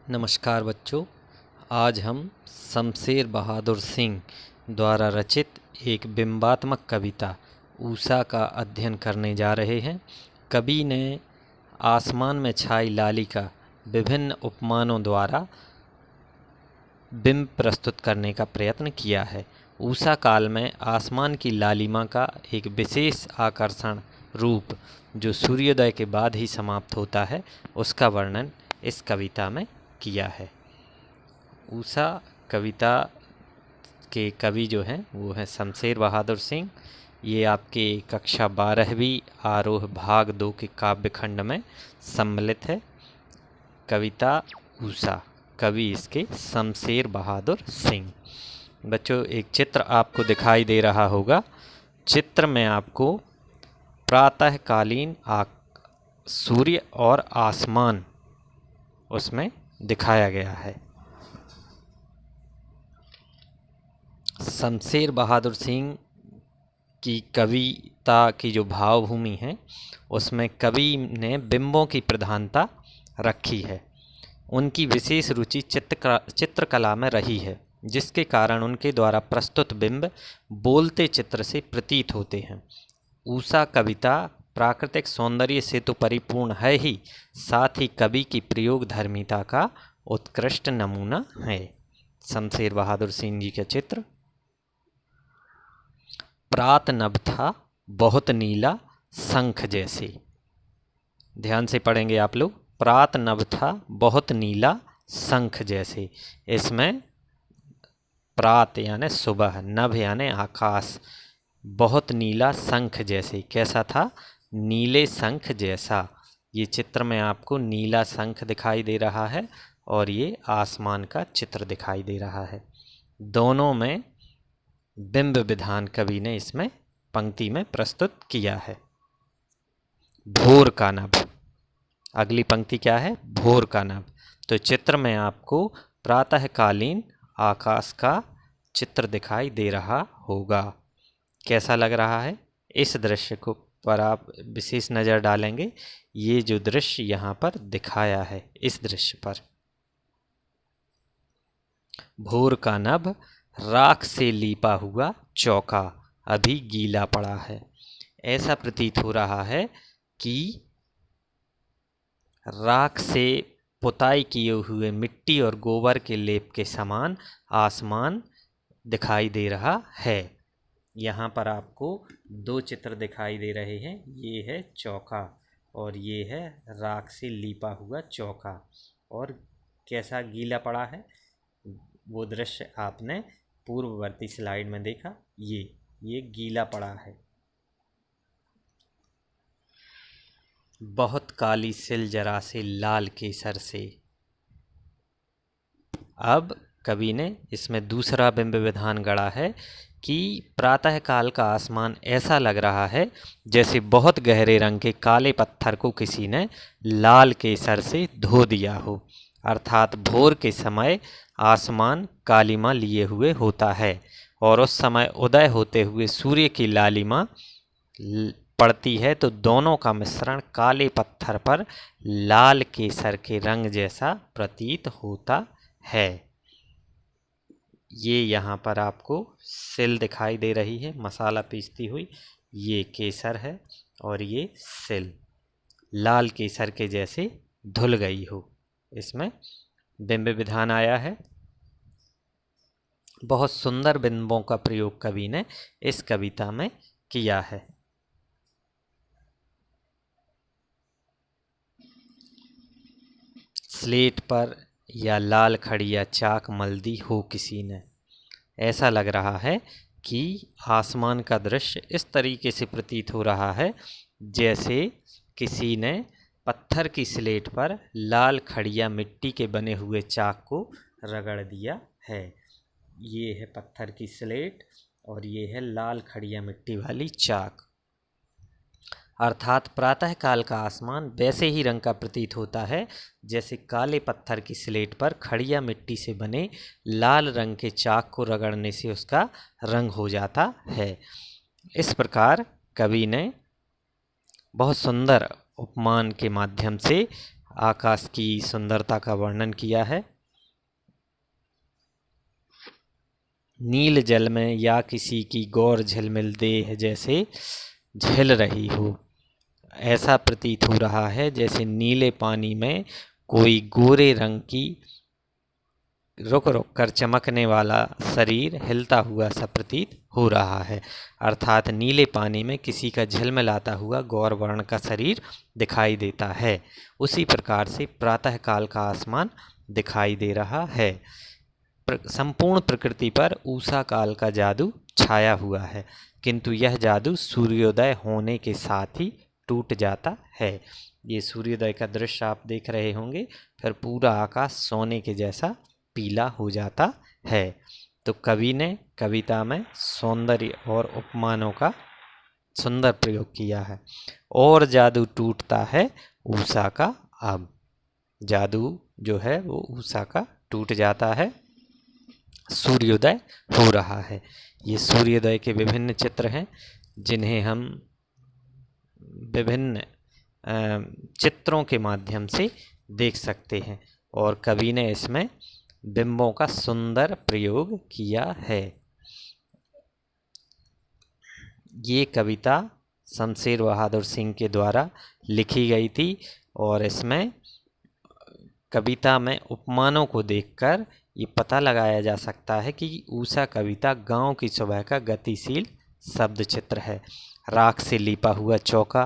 नमस्कार बच्चों। आज हम शमशेर बहादुर सिंह द्वारा रचित एक बिंबात्मक कविता ऊषा का अध्ययन करने जा रहे हैं। कवि ने आसमान में छाई लालिका विभिन्न उपमानों द्वारा बिंब प्रस्तुत करने का प्रयत्न किया है। ऊषा काल में आसमान की लालिमा का एक विशेष आकर्षण रूप जो सूर्योदय के बाद ही समाप्त होता है, उसका वर्णन इस कविता में किया है। ऊषा कविता के कवि जो हैं वो हैं शमशेर बहादुर सिंह। ये आपके कक्षा 12वीं आरोह भाग 2 के काव्य खंड में सम्मिलित है। कविता ऊषा, कवि इसके शमशेर बहादुर सिंह। बच्चों, एक चित्र आपको दिखाई दे रहा होगा। चित्र में आपको प्रातःकालीन सूर्य और आसमान उसमें दिखाया गया है। शमशेर बहादुर सिंह की कविता की जो भावभूमि है उसमें कवि ने बिंबों की प्रधानता रखी है। उनकी विशेष रुचि चित्रकला में रही है, जिसके कारण उनके द्वारा प्रस्तुत बिंब बोलते चित्र से प्रतीत होते हैं। ऊषा कविता प्राकृतिक सौंदर्य से तो परिपूर्ण है ही, साथ ही कवि की प्रयोग धर्मिता का उत्कृष्ट नमूना है। शमशेर बहादुर सिंह जी का चित्र। प्रात नभ था बहुत नीला शंख जैसे। ध्यान से पढ़ेंगे आप लोग। प्रात नभ था बहुत नीला शंख जैसे। इसमें प्रात यानी सुबह, नभ यानी आकाश, बहुत नीला शंख जैसे। कैसा था? नीले शंख जैसा। ये चित्र में आपको नीला शंख दिखाई दे रहा है और ये आसमान का चित्र दिखाई दे रहा है। दोनों में बिंब विधान कवि ने इसमें पंक्ति में प्रस्तुत किया है। भोर का नभ। अगली पंक्ति क्या है? भोर का नभ। तो चित्र में आपको प्रातःकालीन आकाश का चित्र दिखाई दे रहा होगा। कैसा लग रहा है? इस दृश्य को पर आप विशेष नज़र डालेंगे। ये जो दृश्य यहाँ पर दिखाया है, इस दृश्य पर भोर का नभ राख से लीपा हुआ चौका अभी गीला पड़ा है। ऐसा प्रतीत हो रहा है कि राख से पुताई किए हुए मिट्टी और गोबर के लेप के समान आसमान दिखाई दे रहा है। यहाँ पर आपको दो चित्र दिखाई दे रहे हैं। ये है चौका और ये है राख से लीपा हुआ चौका। और कैसा गीला पड़ा है, वो दृश्य आपने पूर्ववर्ती स्लाइड में देखा। ये गीला पड़ा है। बहुत काली सिल जरा से लाल केसर से। अब कवि ने इसमें दूसरा बिंब विधान गढ़ा है कि प्रातःकाल का आसमान ऐसा लग रहा है जैसे बहुत गहरे रंग के काले पत्थर को किसी ने लाल केसर से धो दिया हो। अर्थात भोर के समय आसमान कालिमा लिए हुए होता है और उस समय उदय होते हुए सूर्य की लालिमा पड़ती है, तो दोनों का मिश्रण काले पत्थर पर लाल केसर के रंग जैसा प्रतीत होता है। ये यहाँ पर आपको सिल दिखाई दे रही है, मसाला पीसती हुई। ये केसर है और ये सिल लाल केसर के जैसे धुल गई हो। इसमें बिंब विधान आया है। बहुत सुंदर बिंबों का प्रयोग कवि ने इस कविता में किया है। स्लेट पर या लाल खड़िया चाक मल दी हो किसी ने। ऐसा लग रहा है कि आसमान का दृश्य इस तरीके से प्रतीत हो रहा है जैसे किसी ने पत्थर की स्लेट पर लाल खड़िया मिट्टी के बने हुए चाक को रगड़ दिया है। ये है पत्थर की स्लेट और ये है लाल खड़िया मिट्टी वाली चाक। अर्थात प्रातःकाल का आसमान वैसे ही रंग का प्रतीत होता है जैसे काले पत्थर की स्लेट पर खड़िया मिट्टी से बने लाल रंग के चाक को रगड़ने से उसका रंग हो जाता है। इस प्रकार कवि ने बहुत सुंदर उपमान के माध्यम से आकाश की सुंदरता का वर्णन किया है। नील जल में या किसी की गौर झिलमिल देह जैसे झिल रही हो। ऐसा प्रतीत हो रहा है जैसे नीले पानी में कोई गोरे रंग की रुक रुक कर चमकने वाला शरीर हिलता हुआ सा प्रतीत हो रहा है। अर्थात नीले पानी में किसी का झिलमिलाता हुआ गौर वर्ण का शरीर दिखाई देता है। उसी प्रकार से प्रातः काल का आसमान दिखाई दे रहा है। संपूर्ण प्रकृति पर उषा काल का जादू छाया हुआ है, किंतु यह जादू सूर्योदय होने के साथ ही टूट जाता है। ये सूर्योदय का दृश्य आप देख रहे होंगे, फिर पूरा आकाश सोने के जैसा पीला हो जाता है। तो कवि ने कविता में सौंदर्य और उपमानों का सुंदर प्रयोग किया है। और जादू टूटता है उषा का अब। जादू जो है वो उषा का टूट जाता है, सूर्योदय हो रहा है। ये सूर्योदय के विभिन्न चित्र हैं जिन्हें हम विभिन्न चित्रों के माध्यम से देख सकते हैं, और कवि ने इसमें बिंबों का सुंदर प्रयोग किया है। ये कविता शमशेर बहादुर सिंह के द्वारा लिखी गई थी, और इसमें कविता में उपमानों को देखकर ये पता लगाया जा सकता है कि उषा कविता गांव की सुबह का गतिशील शब्द चित्र है। राख से लिपा हुआ चौका,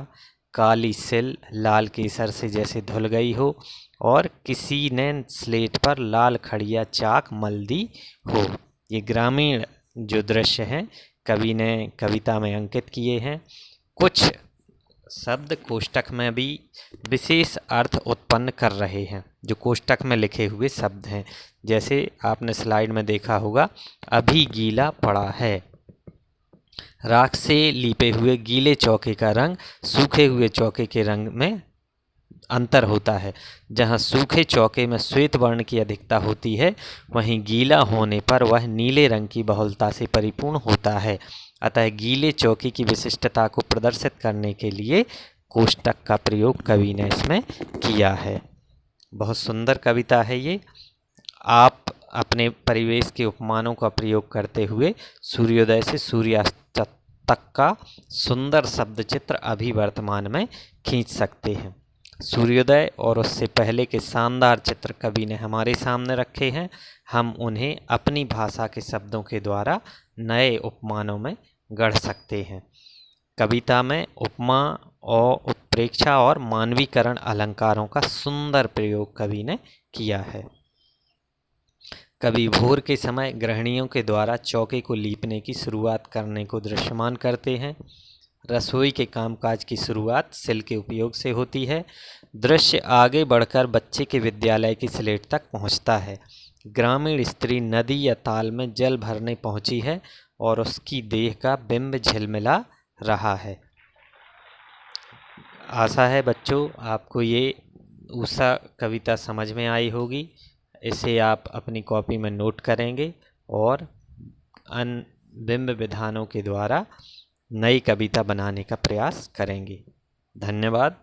काली सिल लाल केसर से जैसे धुल गई हो, और किसी ने स्लेट पर लाल खड़िया चाक मल दी हो। ये ग्रामीण जो दृश्य हैं कवि ने कविता में अंकित किए हैं। कुछ शब्द कोष्टक में भी विशेष अर्थ उत्पन्न कर रहे हैं, जो कोष्टक में लिखे हुए शब्द हैं। जैसे आपने स्लाइड में देखा होगा, अभी गीला पड़ा है। राख से लीपे हुए गीले चौके का रंग सूखे हुए चौके के रंग में अंतर होता है। जहाँ सूखे चौके में श्वेत वर्ण की अधिकता होती है, वहीं गीला होने पर वह नीले रंग की बहुलता से परिपूर्ण होता है। अतः गीले चौके की विशिष्टता को प्रदर्शित करने के लिए कोष्टक का प्रयोग कवि ने इसमें किया है। बहुत सुंदर कविता है ये। आप अपने परिवेश के उपमानों का प्रयोग करते हुए सूर्योदय से सूर्यास्त तक का सुंदर शब्द चित्र अभी वर्तमान में खींच सकते हैं। सूर्योदय और उससे पहले के शानदार चित्र कवि ने हमारे सामने रखे हैं। हम उन्हें अपनी भाषा के शब्दों के द्वारा नए उपमानों में गढ़ सकते हैं। कविता में उपमा और उत्प्रेक्षा और मानवीकरण अलंकारों का सुंदर प्रयोग कवि ने किया है। कवि भोर के समय गृहिणियों के द्वारा चौके को लीपने की शुरुआत करने को दृश्यमान करते हैं। रसोई के कामकाज की शुरुआत सिल के उपयोग से होती है। दृश्य आगे बढ़कर बच्चे के विद्यालय की स्लेट तक पहुंचता है। ग्रामीण स्त्री नदी या ताल में जल भरने पहुंची है और उसकी देह का बिंब झिलमिला रहा है। आशा है बच्चों आपको ये उषा कविता समझ में आई होगी। इसे आप अपनी कॉपी में नोट करेंगे और बिंब विधानों के द्वारा नई कविता बनाने का प्रयास करेंगे। धन्यवाद।